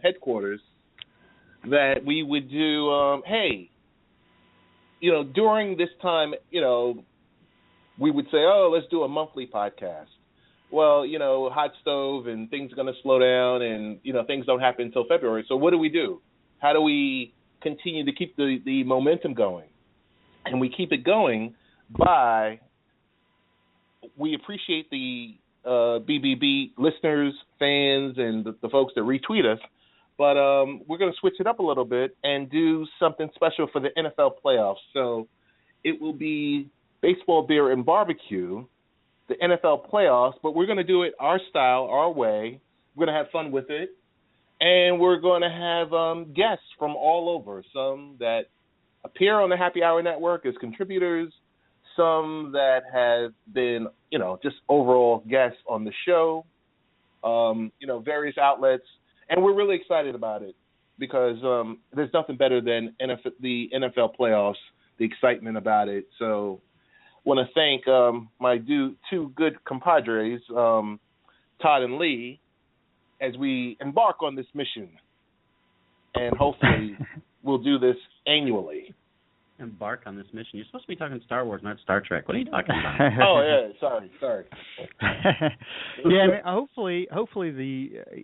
headquarters that we would do. Hey, during this time, we would say, oh, let's do a monthly podcast. Well, hot stove and things are going to slow down, and things don't happen until February. So what do? How do we continue to keep the momentum going? And we keep it going by we appreciate the BBB listeners, fans, and the folks that retweet us. But we're going to switch it up a little bit and do something special for the NFL playoffs. So it will be baseball, beer, and barbecue, the NFL playoffs, but we're going to do it our style, our way. We're going to have fun with it. And we're going to have guests from all over, some that appear on the Happy Hour Network as contributors, some that have been, just overall guests on the show, various outlets. And we're really excited about it because there's nothing better than the NFL playoffs, the excitement about it. So I want to thank my two good compadres, Todd and Lee, as we embark on this mission. And hopefully we'll do this annually. Embark on this mission. You're supposed to be talking Star Wars, not Star Trek. What are you talking about? Oh, yeah. Sorry. Yeah, hopefully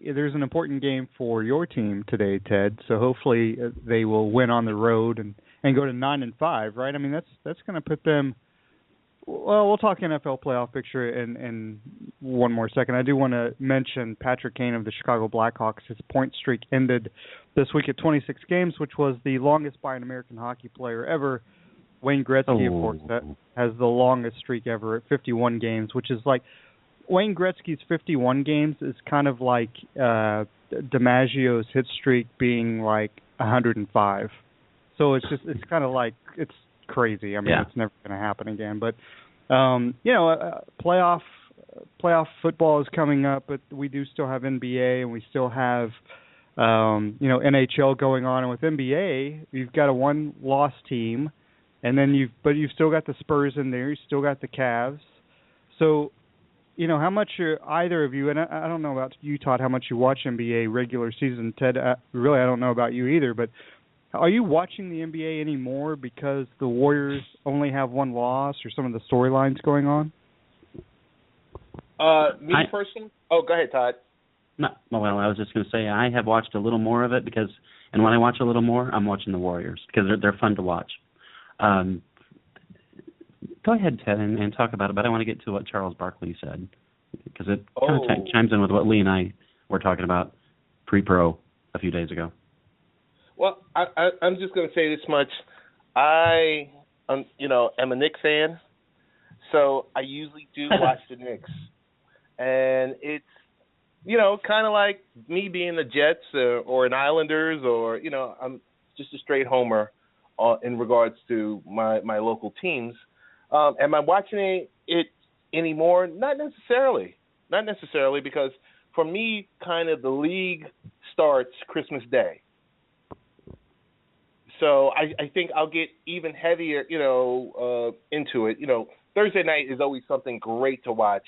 there's an important game for your team today, Ted. So hopefully they will win on the road and go to 9-5, right? I mean, that's going to put them. Well, we'll talk NFL playoff picture in one more second. I do want to mention Patrick Kane of the Chicago Blackhawks. His point streak ended this week at 26 games, which was the longest by an American hockey player ever. Wayne Gretzky, of course, that has the longest streak ever at 51 games, which is like Wayne Gretzky's 51 games is kind of like DiMaggio's hit streak being like 105. So it's kind of like it's crazy. I mean, It's never going to happen again. But playoff football is coming up, but we do still have NBA and we still have NHL going on. And with NBA, you've got a one-loss team, and then you've still got the Spurs in there. You've still got the Cavs. So, how much either of you, and I don't know about you, Todd, how much you watch NBA regular season. Ted, really, I don't know about you either, but are you watching the NBA anymore because the Warriors only have one loss or some of the storylines going on? Me personally? Oh, go ahead, Todd. No, well, I was just going to say I have watched a little more of it and when I watch a little more, I'm watching the Warriors because they're fun to watch. Go ahead, Ted, and talk about it, but I want to get to what Charles Barkley said because it kind of chimes in with what Lee and I were talking about pre-pro a few days ago. Well, I'm just going to say this much. I am a Knicks fan, so I usually do watch the Knicks. And it's, kind of like me being the Jets or an Islanders or, I'm just a straight homer in regards to my local teams. Am I watching it anymore? Not necessarily because for me, kind of the league starts Christmas Day. So I think I'll get even heavier, into it. Thursday night is always something great to watch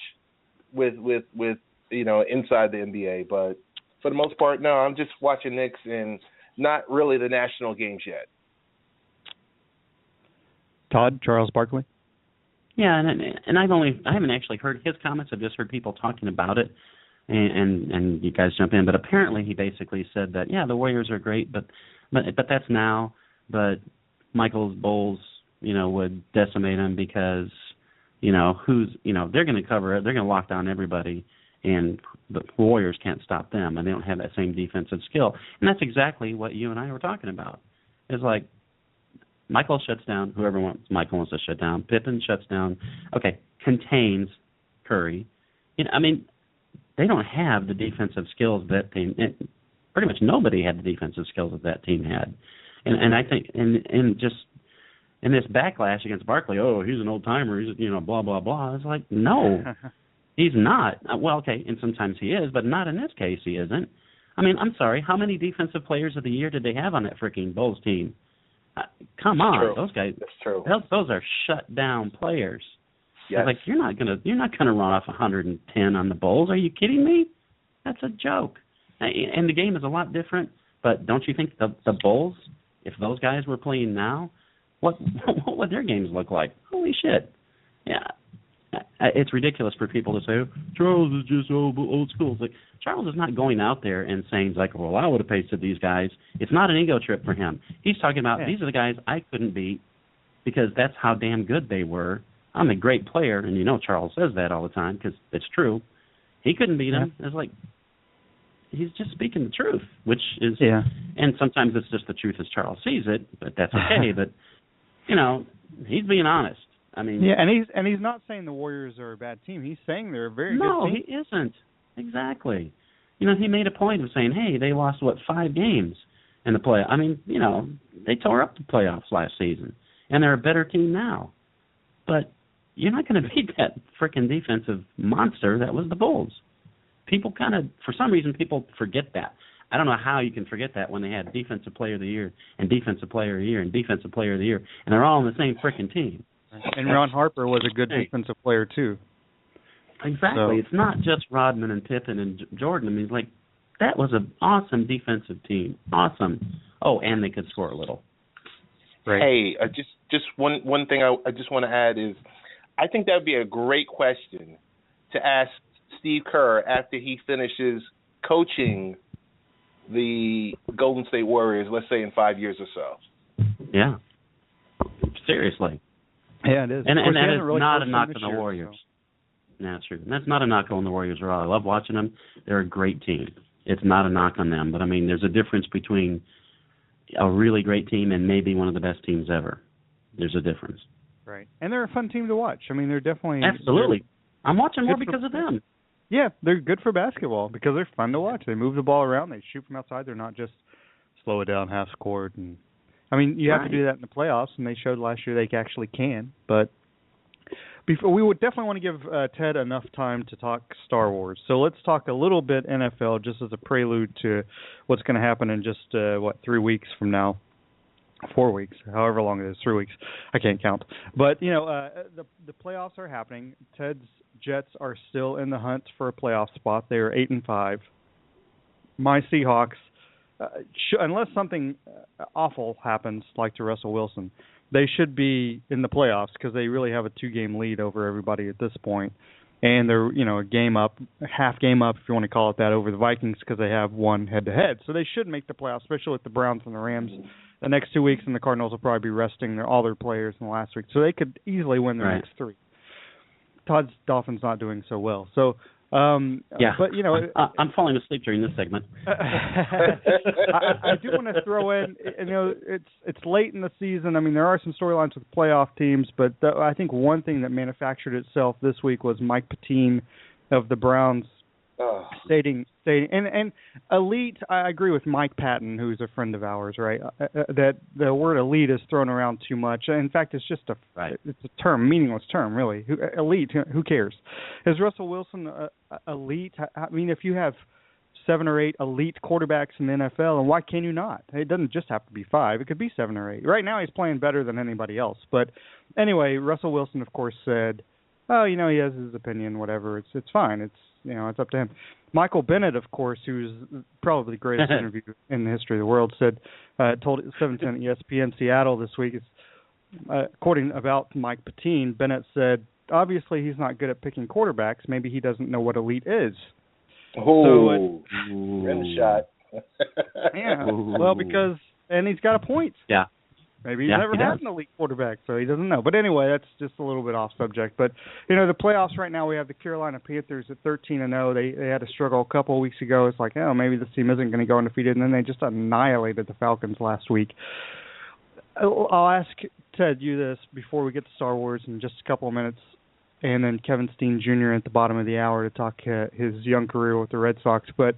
with inside the NBA. But for the most part, no, I'm just watching Knicks and not really the national games yet. Todd, Charles Barkley? Yeah, and I haven't actually heard his comments. I've just heard people talking about it, and you guys jump in. But apparently he basically said that, the Warriors are great, but that's now. But Michael's Bulls, would decimate them because, they're going to cover it. They're going to lock down everybody, and the Warriors can't stop them, and they don't have that same defensive skill. And that's exactly what you and I were talking about. It's like Michael shuts down whoever Michael wants to shut down. Pippen shuts down, contains Curry. They don't have the defensive skills that team. Pretty much nobody had the defensive skills that team had. And I think, and just in this backlash against Barkley, he's an old timer, he's blah blah blah. It's like, no, he's not. Well, okay, and sometimes he is, but not in this case. He isn't. I mean, I'm sorry. How many defensive players of the year did they have on that freaking Bulls team? Come on, those guys. That's true. Those are shut down players. Yes. Like you're not gonna run off 110 on the Bulls. Are you kidding me? That's a joke. And the game is a lot different, but don't you think the Bulls, if those guys were playing now, what would their games look like? Holy shit. Yeah. It's ridiculous for people to say, Charles is just old school. It's like, Charles is not going out there and saying, like, well, I would have pasted these guys. It's not an ego trip for him. He's talking about, these are the guys I couldn't beat because that's how damn good they were. I'm a great player, and Charles says that all the time because it's true. He couldn't beat him. It's like, he's just speaking the truth, which is, and sometimes it's just the truth as Charles sees it, but that's okay. But, he's being honest. I mean, and he's not saying the Warriors are a bad team. He's saying they're a very good team. No, he isn't. Exactly. He made a point of saying, hey, they lost, 5 games in the play. I mean, they tore up the playoffs last season, and they're a better team now. But you're not going to beat that freaking defensive monster that was the Bulls. People for some reason, people forget that. I don't know how you can forget that when they had Defensive Player of the Year and Defensive Player of the Year and Defensive Player of the Year, and they're all on the same freaking team. And Ron Harper was a good defensive player, too. Exactly. So. It's not just Rodman and Pippen and Jordan. I mean, that was an awesome defensive team. Awesome. Oh, and they could score a little. Right. Hey, just one thing I just want to add is I think that would be a great question to ask Steve Kerr after he finishes coaching the Golden State Warriors, let's say in 5 years or so. Yeah. Seriously. Yeah, it is. And that is really not a knock on the Warriors. So. No, that's true. That's not a knock on the Warriors at all. I love watching them. They're a great team. It's not a knock on them. But, I mean, there's a difference between a really great team and maybe one of the best teams ever. There's a difference. Right. And they're a fun team to watch. I mean, they're definitely... Absolutely. I'm watching more because of them. Yeah, they're good for basketball because they're fun to watch. They move the ball around. They shoot from outside. They're not just slow it down, half scored, and... I mean, you have to do that in the playoffs, and they showed last year they actually can. But we would definitely want to give Ted enough time to talk Star Wars. So let's talk a little bit NFL just as a prelude to what's going to happen in just, 3 weeks from now. 4 weeks, however long it is, 3 weeks. I can't count. But, the playoffs are happening. Ted's Jets are still in the hunt for a playoff spot. They are 8-5. My Seahawks... unless something awful happens, like to Russell Wilson, they should be in the playoffs because they really have a 2-game lead over everybody at this point. And they're, a game up, half game up, if you want to call it that, over the Vikings because they have one head-to-head. So they should make the playoffs, especially with the Browns and the Rams the next 2 weeks, and the Cardinals will probably be resting all their players in the last week. So they could easily win their next 3. Todd's Dolphins not doing so well. So... but I'm falling asleep during this segment. I do want to throw in, it's late in the season. I mean, there are some storylines with playoff teams, but I think one thing that manufactured itself this week was Mike Pettine of the Browns stating, and elite. I agree with Mike Patton, who's a friend of ours, right? That the word elite is thrown around too much. In fact, it's just it's a term, meaningless term, really. Elite, who cares? Is Russell Wilson elite? I mean, if you have 7 or 8 elite quarterbacks in the NFL, and why can you not? It doesn't just have to be 5. It could be 7 or 8. Right now, he's playing better than anybody else. But anyway, Russell Wilson, of course, said, "Oh, he has his opinion. Whatever. It's fine. It's up to him." Michael Bennett, of course, who's probably the greatest interview in the history of the world, told 710 ESPN Seattle this week, according about Mike Pettine, Bennett said, obviously he's not good at picking quarterbacks. Maybe he doesn't know what elite is. Oh, in the shot. Yeah, well, and he's got a point. Yeah. Maybe he's never had an elite quarterback, so he doesn't know. But anyway, that's just a little bit off subject. But, the playoffs right now, we have the Carolina Panthers at 13-0. They had a struggle a couple of weeks ago. It's like, maybe this team isn't going to go undefeated. And then they just annihilated the Falcons last week. I'll ask Ted you this before we get to Star Wars in just a couple of minutes, and then Kevin Steen Jr. at the bottom of the hour to talk his young career with the Red Sox. But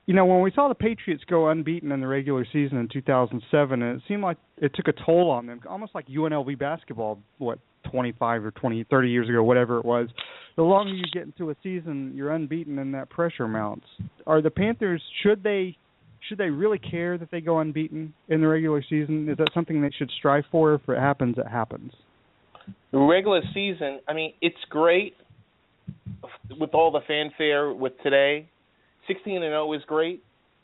when we saw the Patriots go unbeaten in the regular season in 2007, and it seemed like it took a toll on them, almost like UNLV basketball, 25 or 20, 30 years ago, whatever it was. The longer you get into a season, you're unbeaten and that pressure mounts. Are the Panthers, should they really care that they go unbeaten in the regular season? Is that something they should strive for? If it happens, it happens. The regular season, I mean, it's great with all the fanfare with today. 16-0 is great,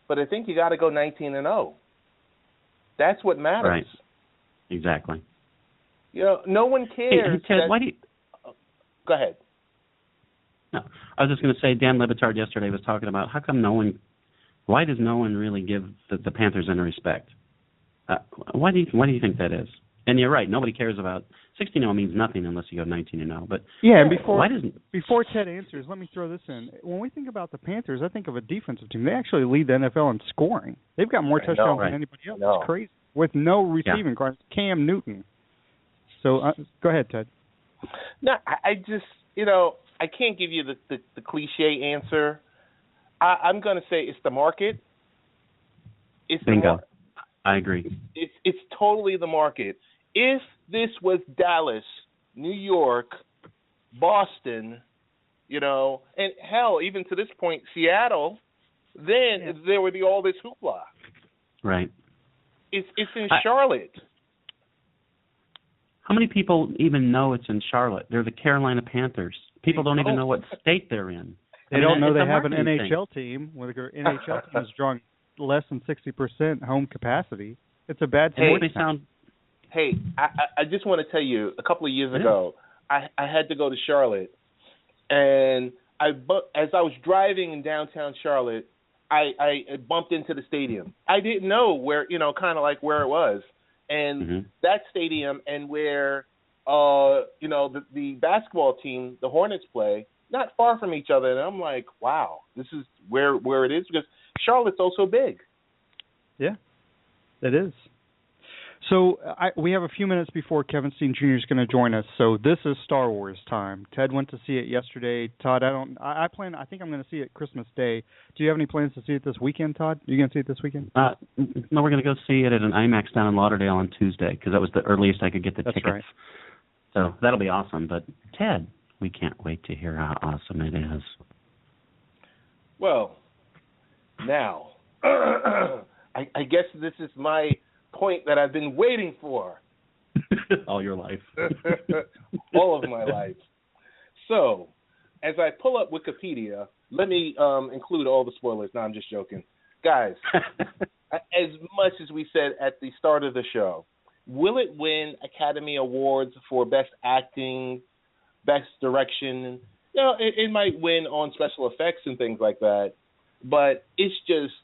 but I think you got to go 19-0. That's what matters. Right. Exactly. You know, no one cares. Hey, Ted, why do you... Go ahead. No, I was just going to say, Dan Lebitard yesterday was talking about why does no one really give the Panthers any respect? Why do you think that is? And you're right, nobody cares about 16-0 means nothing unless you go 19-0. But yeah, and before Ted answers, let me throw this in. When we think about the Panthers, I think of a defensive team. They actually lead the NFL in scoring. They've got more touchdowns than anybody else. It's crazy. With no receiving cards, Cam Newton. So go ahead, Ted. No, I just, I can't give you the cliche answer. I'm going to say it's the market. It's Bingo. I agree. It's totally the market. If this was Dallas, New York, Boston, and hell, even to this point, Seattle, then there would be all this hoopla. Right. It's in Charlotte. How many people even know it's in Charlotte? They're the Carolina Panthers. People don't even know what state they're in. They don't know they have an NHL team. Where the NHL team is drawing less than 60% home capacity. It's a bad team. Hey, I just want to tell you, a couple of years ago, I had to go to Charlotte, and as I was driving in downtown Charlotte, I bumped into the stadium. I didn't know where, kind of like where it was. And that stadium and where, the basketball team, the Hornets, play, not far from each other. And I'm like, wow, this is where it is, because Charlotte's also big. Yeah, it is. So we have a few minutes before Kevin Steen Jr. is going to join us. So this is Star Wars time. Ted went to see it yesterday. Todd, I think I'm going to see it Christmas Day. Do you have any plans to see it this weekend, Todd? Are you going to see it this weekend? No, we're going to go see it at an IMAX down in Lauderdale on Tuesday, because that was the earliest I could get the tickets. Right. So that'll be awesome. But Ted, we can't wait to hear how awesome it is. Well, now, I guess this is my point that I've been waiting for. All your life. All of my life. So, as I pull up Wikipedia, let me include all the spoilers. No, I'm just joking. Guys, as much as we said at the start of the show, will it win Academy Awards for Best Acting, Best Direction? It might win on special effects and things like that, but it's just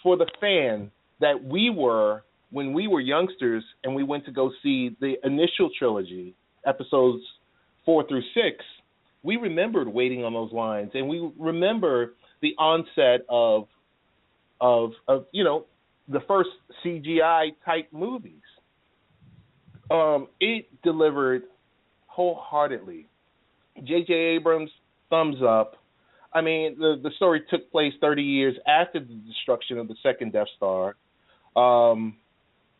for the fan that we were when we were youngsters and we went to go see the initial trilogy, episodes 4 through 6, we remembered waiting on those lines, and we remember the onset of the first CGI type movies. It delivered wholeheartedly. J.J. Abrams, thumbs up. I mean, the story took place 30 years after the destruction of the second Death Star.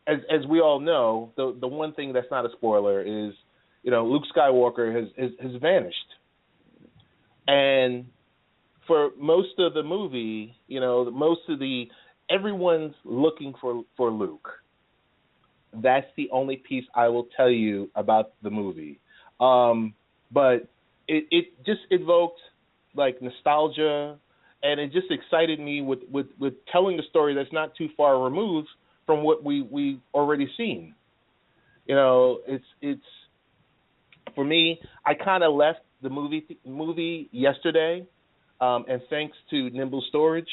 As we all know, the one thing that's not a spoiler is, Luke Skywalker has vanished. And for most of the movie, everyone's looking for Luke. That's the only piece I will tell you about the movie. But it just evoked like nostalgia, and it just excited me with telling a story that's not too far removed from what we've already seen. It's for me, I kind of left the movie yesterday, and thanks to Nimble Storage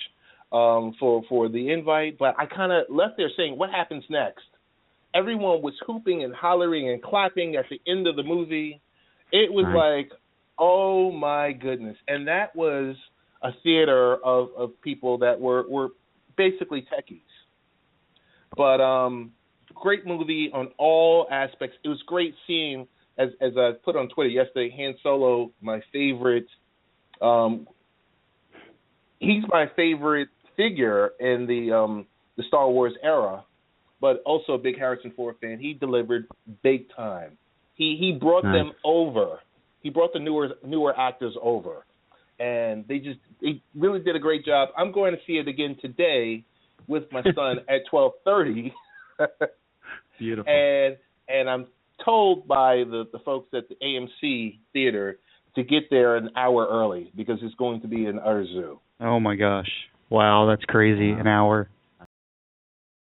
for the invite, but I kind of left there saying, what happens next? Everyone was hooping and hollering and clapping at the end of the movie. It was like, oh my goodness. And that was a theater of people that were basically techies. But great movie on all aspects. It was great seeing, as I put on Twitter yesterday, Han Solo, my favorite. He's my favorite figure in the Star Wars era, but also a big Harrison Ford fan. He delivered big time. He brought them over. He brought the newer actors over, and they really did a great job. I'm going to see it again today with my son at 12:30. Beautiful. And I'm told by the folks at the AMC theater to get there an hour early because it's going to be an utter zoo. Oh my gosh! Wow, that's crazy. An hour.